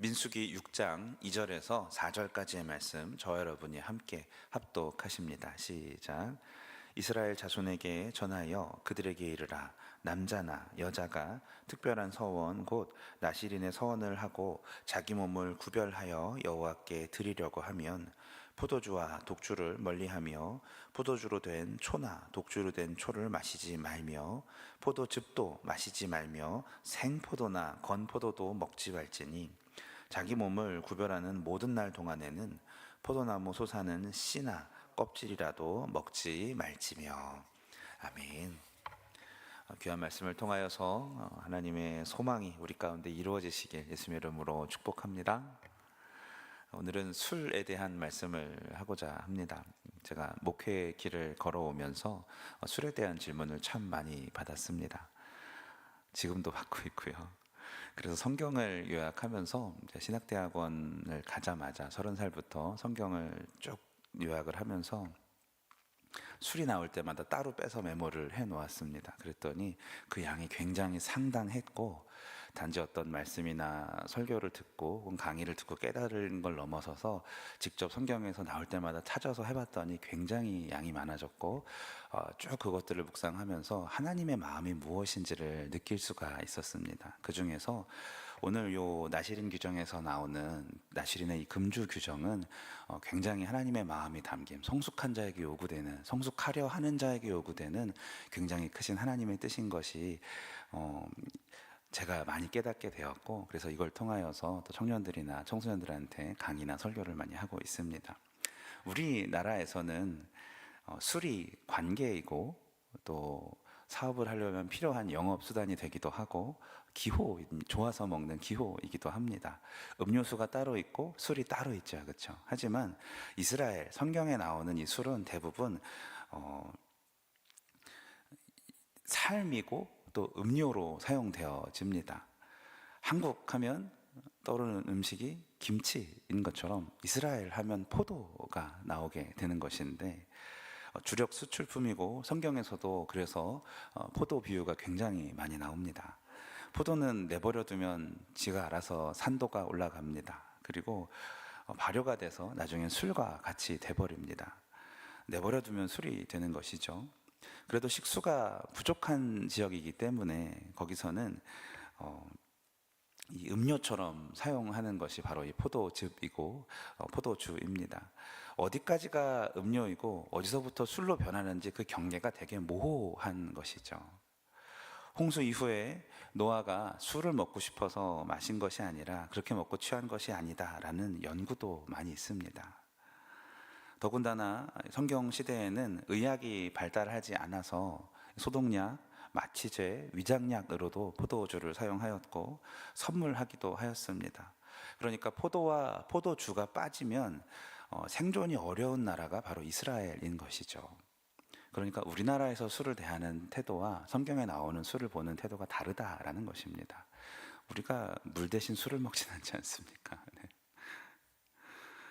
민수기 6장 2절에서 4절까지의 말씀 저와 여러분이 함께 합독하십니다. 시작. 이스라엘 자손에게 전하여 그들에게 이르라. 남자나 여자가 특별한 서원 곧 나실인의 서원을 하고 자기 몸을 구별하여 여호와께 드리려고 하면 포도주와 독주를 멀리하며 포도주로 된 초나 독주로 된 초를 마시지 말며 포도즙도 마시지 말며 생포도나 건포도도 먹지 말지니 자기 몸을 구별하는 모든 날 동안에는 포도나무 솟아는 씨나 껍질이라도 먹지 말지며. 아멘. 귀한 말씀을 통하여서 하나님의 소망이 우리 가운데 이루어지시길 예수님의 이름으로 축복합니다. 오늘은 술에 대한 말씀을 하고자 합니다. 제가 목회의 길을 걸어오면서 술에 대한 질문을 참 많이 받았습니다. 지금도 받고 있고요. 그래서 성경을 요약하면서 신학대학원을 가자마자 30살부터 성경을 쭉 요약을 하면서 술이 나올 때마다 따로 빼서 메모를 해 놓았습니다. 그랬더니 그 양이 굉장히 상당했고, 단지 어떤 말씀이나 설교를 듣고 혹은 강의를 듣고 깨달은 걸 넘어서서 직접 성경에서 나올 때마다 찾아서 해봤더니 굉장히 양이 많아졌고, 쭉 그것들을 묵상하면서 하나님의 마음이 무엇인지를 느낄 수가 있었습니다. 그 중에서 오늘 요 나실인 규정에서 나오는 나실인의 이 금주 규정은 굉장히 하나님의 마음이 담긴, 성숙한 자에게 요구되는, 성숙하려 하는 자에게 요구되는 굉장히 크신 하나님의 뜻인 것이 제가 많이 깨닫게 되었고, 그래서 이걸 통하여서 또 청년들이나 청소년들한테 강의나 설교를 많이 하고 있습니다. 우리나라에서는 술이 관계이고 또 사업을 하려면 필요한 영업수단이 되기도 하고 기호, 좋아서 먹는 기호이기도 합니다. 음료수가 따로 있고 술이 따로 있죠, 그렇죠? 하지만 이스라엘 성경에 나오는 이 술은 대부분 삶이고 또 음료로 사용되어집니다. 한국 하면 떠오르는 음식이 김치인 것처럼 이스라엘 하면 포도가 나오게 되는 것인데, 주력 수출품이고 성경에서도 그래서 포도 비유가 굉장히 많이 나옵니다. 포도는 내버려 두면 지가 알아서 산도가 올라갑니다. 그리고 발효가 돼서 나중엔 술과 같이 돼버립니다. 내버려 두면 술이 되는 것이죠. 그래도 식수가 부족한 지역이기 때문에 거기서는 이 음료처럼 사용하는 것이 바로 이 포도즙이고 포도주입니다. 어디까지가 음료이고 어디서부터 술로 변하는지 그 경계가 되게 모호한 것이죠. 홍수 이후에 노아가 술을 먹고 싶어서 마신 것이 아니라 그렇게 먹고 취한 것이 아니다라는 연구도 많이 있습니다. 더군다나 성경 시대에는 의학이 발달하지 않아서 소독약, 마취제, 위장약으로도 포도주를 사용하였고 선물하기도 하였습니다. 그러니까 포도와 포도주가 빠지면 생존이 어려운 나라가 바로 이스라엘인 것이죠. 그러니까 우리나라에서 술을 대하는 태도와 성경에 나오는 술을 보는 태도가 다르다라는 것입니다. 우리가 물 대신 술을 먹진 않지 않습니까? 네.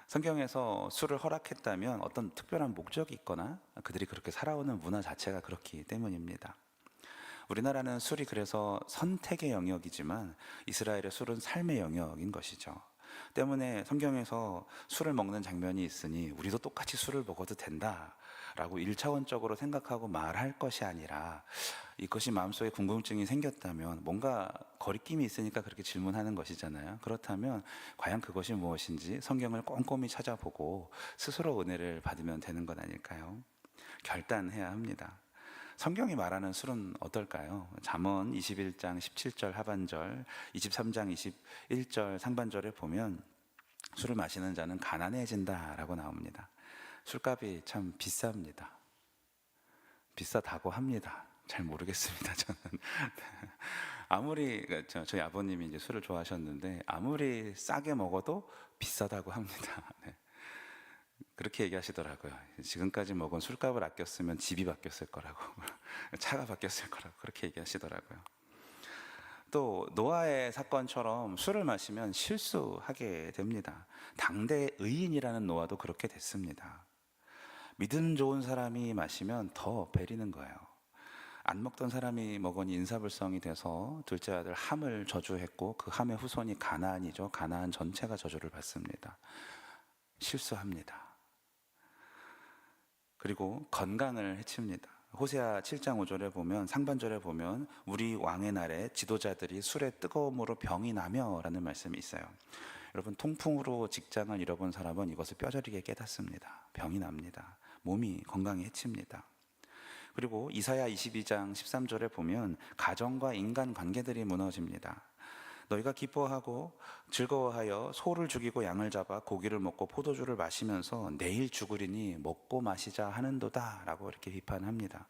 성경에서 술을 허락했다면 어떤 특별한 목적이 있거나 그들이 그렇게 살아오는 문화 자체가 그렇기 때문입니다. 우리나라는 술이 그래서 선택의 영역이지만 이스라엘의 술은 삶의 영역인 것이죠. 때문에 성경에서 술을 먹는 장면이 있으니 우리도 똑같이 술을 먹어도 된다라고 1차원적으로 생각하고 말할 것이 아니라, 이것이 마음속에 궁금증이 생겼다면 뭔가 거리낌이 있으니까 그렇게 질문하는 것이잖아요. 그렇다면 과연 그것이 무엇인지 성경을 꼼꼼히 찾아보고 스스로 은혜를 받으면 되는 것 아닐까요? 결단해야 합니다. 성경이 말하는 술은 어떨까요? 잠언 21장 17절 하반절, 23장 21절 상반절에 보면 술을 마시는 자는 가난해진다라고 나옵니다. 술값이 참 비쌉니다. 비싸다고 합니다. 잘 모르겠습니다, 저는. 아무리 저희 아버님이 이제 술을 좋아하셨는데 아무리 싸게 먹어도 비싸다고 합니다. 네. 그렇게 얘기하시더라고요. 지금까지 먹은 술값을 아꼈으면 집이 바뀌었을 거라고, 차가 바뀌었을 거라고 그렇게 얘기하시더라고요. 또 노아의 사건처럼 술을 마시면 실수하게 됩니다. 당대 의인이라는 노아도 그렇게 됐습니다. 믿음 좋은 사람이 마시면 더 배리는 거예요. 안 먹던 사람이 먹으니 인사불성이 돼서 둘째 아들 함을 저주했고 그 함의 후손이 가나안이죠. 가나안 전체가 저주를 받습니다. 실수합니다. 그리고 건강을 해칩니다. 호세아 7장 5절에 보면, 상반절에 보면 우리 왕의 날에 지도자들이 술의 뜨거움으로 병이 나며 라는 말씀이 있어요. 여러분, 통풍으로 직장을 잃어본 사람은 이것을 뼈저리게 깨닫습니다. 병이 납니다. 몸이 건강에 해칩니다. 그리고 이사야 22장 13절에 보면 가정과 인간 관계들이 무너집니다. 너희가 기뻐하고 즐거워하여 소를 죽이고 양을 잡아 고기를 먹고 포도주를 마시면서 내일 죽으리니 먹고 마시자 하는도다 라고 이렇게 비판합니다.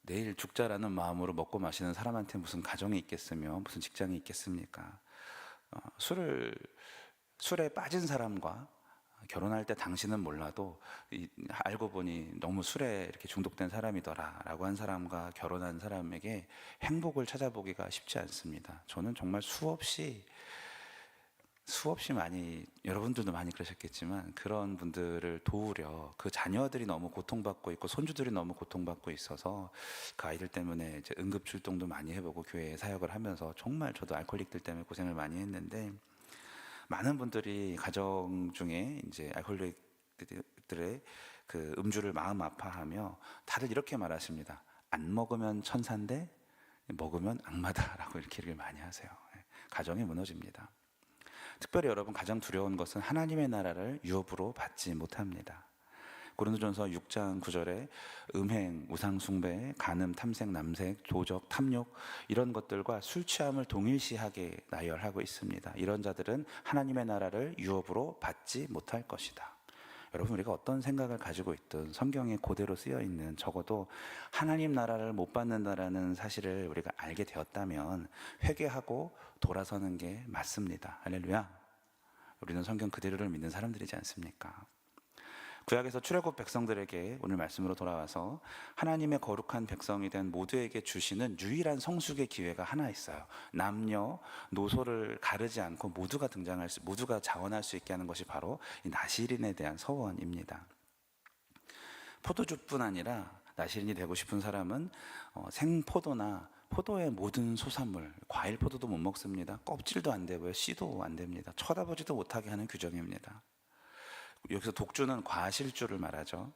내일 죽자라는 마음으로 먹고 마시는 사람한테 무슨 가정이 있겠으며 무슨 직장이 있겠습니까? 술에 빠진 사람과 결혼할 때 당신은 몰라도 알고 보니 너무 술에 이렇게 중독된 사람이더라 라고 한 사람과 결혼한 사람에게 행복을 찾아보기가 쉽지 않습니다. 저는 정말 수없이 많이, 여러분들도 많이 그러셨겠지만 그런 분들을 도우려, 그 자녀들이 너무 고통받고 있고 손주들이 너무 고통받고 있어서 그 아이들 때문에 이제 응급 출동도 많이 해보고 교회에 사역을 하면서 정말 저도 알코올릭들 때문에 고생을 많이 했는데, 많은 분들이 가정 중에 이제 알코올릭들의 그 음주를 마음 아파하며 다들 이렇게 말하십니다. 안 먹으면 천사인데 먹으면 악마다라고 이렇게 얘기를 많이 하세요. 가정이 무너집니다. 특별히 여러분, 가장 두려운 것은 하나님의 나라를 유업으로 받지 못합니다. 고린도전서 6장 9절에 음행, 우상숭배, 간음, 탐색, 남색, 도적, 탐욕 이런 것들과 술 취함을 동일시하게 나열하고 있습니다. 이런 자들은 하나님의 나라를 유업으로 받지 못할 것이다. 여러분, 우리가 어떤 생각을 가지고 있든 성경에 그대로 쓰여 있는, 적어도 하나님 나라를 못 받는다라는 사실을 우리가 알게 되었다면 회개하고 돌아서는 게 맞습니다. 할렐루야. 우리는 성경 그대로를 믿는 사람들이지 않습니까? 구약에서 출애굽 백성들에게 오늘 말씀으로 돌아와서 하나님의 거룩한 백성이 된 모두에게 주시는 유일한 성숙의 기회가 하나 있어요. 남녀 노소를 가르지 않고 모두가 자원할 수 있게 하는 것이 바로 이 나실인에 대한 서원입니다. 포도주뿐 아니라 나실인이 되고 싶은 사람은 생포도나 포도의 모든 소산물, 과일 포도도 못 먹습니다. 껍질도 안 되고요, 씨도 안 됩니다. 쳐다보지도 못하게 하는 규정입니다. 여기서 독주는 과실주를 말하죠.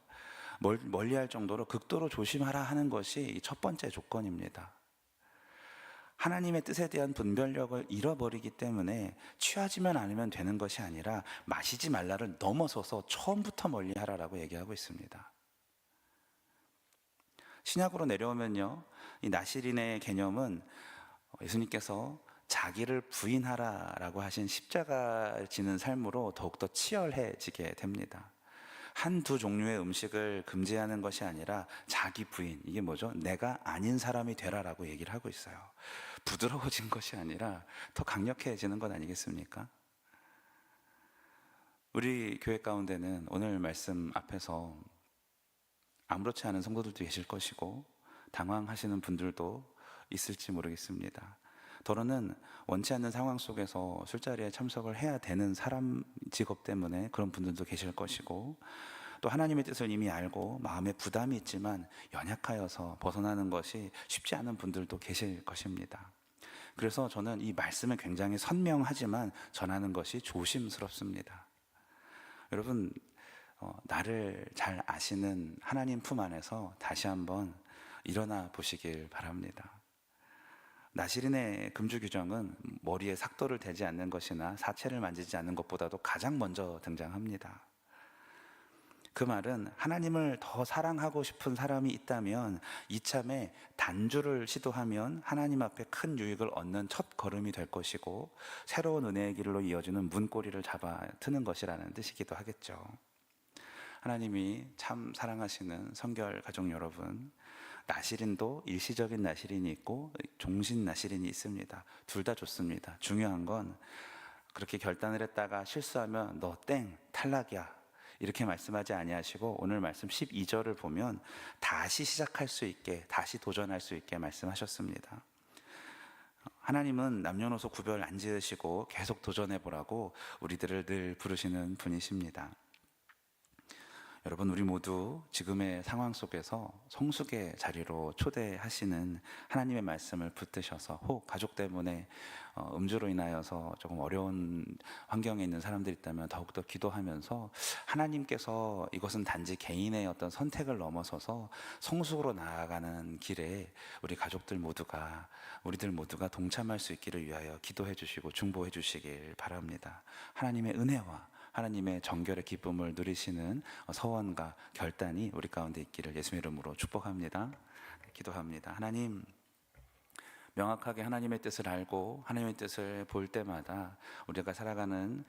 멀리할 정도로 극도로 조심하라 하는 것이 첫 번째 조건입니다. 하나님의 뜻에 대한 분별력을 잃어버리기 때문에 취하지만 않으면 되는 것이 아니라 마시지 말라를 넘어서서 처음부터 멀리하라라고 얘기하고 있습니다. 신약으로 내려오면요, 이 나실인의 개념은 예수님께서 자기를 부인하라라고 하신 십자가를 지는 삶으로 더욱더 치열해지게 됩니다. 한두 종류의 음식을 금지하는 것이 아니라 자기 부인, 이게 뭐죠? 내가 아닌 사람이 되라라고 얘기를 하고 있어요. 부드러워진 것이 아니라 더 강력해지는 것 아니겠습니까? 우리 교회 가운데는 오늘 말씀 앞에서 아무렇지 않은 성도들도 계실 것이고 당황하시는 분들도 있을지 모르겠습니다. 더러는 원치 않는 상황 속에서 술자리에 참석을 해야 되는 사람 직업 때문에 그런 분들도 계실 것이고, 또 하나님의 뜻을 이미 알고 마음에 부담이 있지만 연약하여서 벗어나는 것이 쉽지 않은 분들도 계실 것입니다. 그래서 저는 이 말씀은 굉장히 선명하지만 전하는 것이 조심스럽습니다. 여러분, 나를 잘 아시는 하나님 품 안에서 다시 한번 일어나 보시길 바랍니다. 나실인의 금주 규정은 머리에 삭도를 대지 않는 것이나 사체를 만지지 않는 것보다도 가장 먼저 등장합니다. 그 말은 하나님을 더 사랑하고 싶은 사람이 있다면 이참에 단주를 시도하면 하나님 앞에 큰 유익을 얻는 첫 걸음이 될 것이고, 새로운 은혜의 길로 이어지는 문고리를 잡아 트는 것이라는 뜻이기도 하겠죠. 하나님이 참 사랑하시는 성결 가족 여러분, 나실인도 일시적인 나실인이 있고 종신 나실인이 있습니다. 둘 다 좋습니다. 중요한 건 그렇게 결단을 했다가 실수하면 너 땡, 탈락이야 이렇게 말씀하지 아니하시고, 오늘 말씀 12절을 보면 다시 시작할 수 있게, 다시 도전할 수 있게 말씀하셨습니다. 하나님은 남녀노소 구별 안 지으시고 계속 도전해 보라고 우리들을 늘 부르시는 분이십니다. 여러분, 우리 모두 지금의 상황 속에서 성숙의 자리로 초대하시는 하나님의 말씀을 붙드셔서, 혹 가족 때문에 음주로 인하여서 조금 어려운 환경에 있는 사람들이 있다면 더욱더 기도하면서, 하나님께서 이것은 단지 개인의 어떤 선택을 넘어서서 성숙으로 나아가는 길에 우리들 모두가 동참할 수 있기를 위하여 기도해 주시고 중보해 주시길 바랍니다. 하나님의 은혜와 하나님의 정결의 기쁨을 누리시는 서원과 결단이 우리 가운데 있기를 예수의 이름으로 축복합니다. 기도합니다. 하나님, 명확하게 하나님의 뜻을 알고 하나님의 뜻을 볼 때마다 우리가 살아가는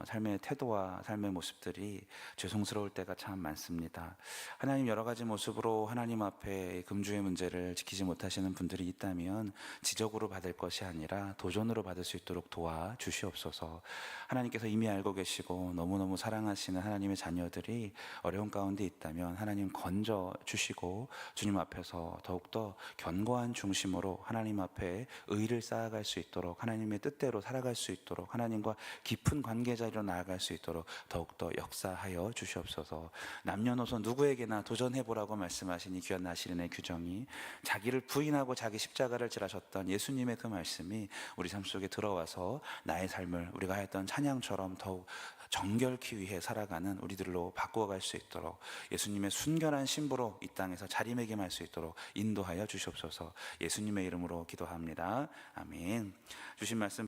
삶의 태도와 삶의 모습들이 죄송스러울 때가 참 많습니다. 하나님, 여러 가지 모습으로 하나님 앞에 금주의 문제를 지키지 못하시는 분들이 있다면 지적으로 받을 것이 아니라 도전으로 받을 수 있도록 도와주시옵소서. 하나님께서 이미 알고 계시고 너무너무 사랑하시는 하나님의 자녀들이 어려운 가운데 있다면 하나님 건져 주시고 주님 앞에서 더욱더 견고한 중심으로 하나님 앞에 의를 쌓아갈 수 있도록, 하나님의 뜻대로 살아갈 수 있도록, 하나님과 깊은 관계 자리로 나아갈 수 있도록 더욱더 역사하여 주시옵소서. 남녀노소 누구에게나 도전해보라고 말씀하신 이 귀한 나시린의 규정이, 자기를 부인하고 자기 십자가를 지라셨던 예수님의 그 말씀이 우리 삶 속에 들어와서 나의 삶을 우리가 했던 찬양처럼 더욱 정결케 위해 살아가는 우리들로 바꾸어갈 수 있도록, 예수님의 순결한 신부로 이 땅에서 자리매김할 수 있도록 인도하여 주시옵소서. 예수님의 이름으로 기도합니다. 아멘. 주신 말씀